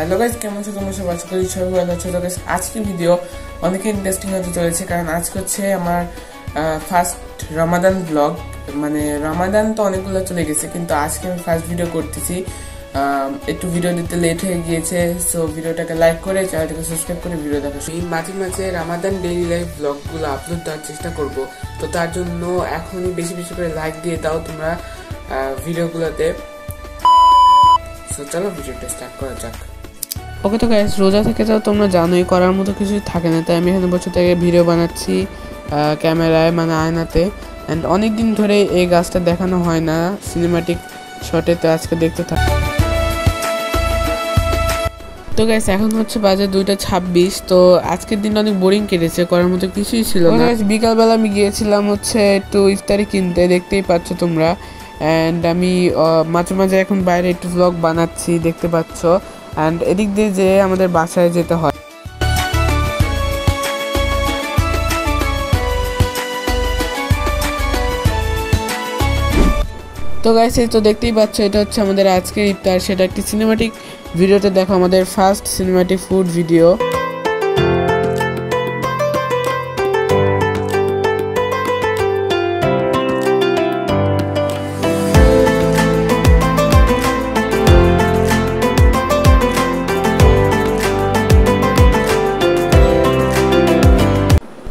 Hello guys, কেমন আছো তোমরা সবাই? আশা করি সবাই ভালো আছো। তো গাইস, আজকের ভিডিও অনেক ইন্টারেস্টিং হতে চলেছে, কারণ আজকে হচ্ছে আমার ফার্স্ট রমাদান ব্লগ। মানে রমাদান তো অনেকগুলো চলে গেছে, কিন্তু আজকে আমি ফার্স্ট ভিডিও করতেছি। একটু ভিডিও দিতে লেট হয়ে গিয়েছে, সো ভিডিওটাকে লাইক করে চ্যানেলটাকে সাবস্ক্রাইব করে ভিডিও দেখো। এই মাঝে মাঝে রমাদান ডেইলি লাইফ ব্লগগুলো আপলোড দেওয়ার চেষ্টা করব, তো তার জন্য এখনই বেশি বেশি করে লাইক দিয়ে দাও তোমরা ভিডিওগুলোতে। সো চলো ভিডিওটা স্টার্ট করা যাক। ওকে, তো গাইস, রোজা থেকে তো তোমরা জানোই করার মতো কিছুই থাকে না, তাই আমি এখানে বসে থেকে ভিডিও বানাচ্ছি ক্যামেরায়, মানে আয়নাতে। অ্যান্ড অনেকদিন ধরে এই গাছটা দেখানো হয় না সিনেমাটিক শটে, তো আজকে দেখতে থাক। তো গাইস, এখন হচ্ছে বাজে 2:26। তো আজকের দিনটা অনেক বোরিং কেটেছে, করার মতো কিছুই ছিল না। বিকালবেলা আমি গিয়েছিলাম হচ্ছে একটু ইফতারি কিনতে, দেখতেই পাচ্ছ তোমরা। অ্যান্ড আমি মাঝে মাঝে এখন বাইরে একটু ব্লগ বানাচ্ছি, দেখতে পাচ্ছ। অ্যান্ড এদিক দিয়ে যে আমাদের বাসায় যেতে হয়। তো গাইস, এই তো দেখতেই পাচ্ছ, এটা হচ্ছে আমাদের আজকের ইফতার। সেটা একটি সিনেমাটিক ভিডিওতে দেখো, আমাদের first cinematic food video.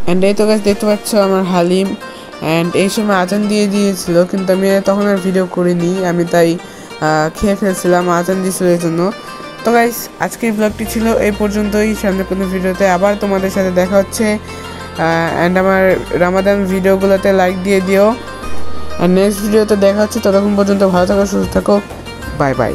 And এই তো গাইস দেখতে পাচ্ছ আমার হালিম। অ্যান্ড এই সময় আজান দিয়ে দিয়েছিল, কিন্তু আমি তখন আর ভিডিও করিনি, আমি তাই খেয়ে ফেলছিলাম, আজান দিয়েছিল এই জন্য। তো গাইস, আজকের ব্লগটি ছিল এই পর্যন্তই। সামনে কোনো ভিডিওতে আবার তোমাদের সাথে দেখা হচ্ছে। অ্যান্ড আমার রমাদান ভিডিওগুলোতে লাইক দিয়ে দিও। আর নেক্সট ভিডিওতে দেখা হচ্ছে। ততক্ষণ পর্যন্ত ভালো থাকো, সুস্থ থাকো, বাই বাই।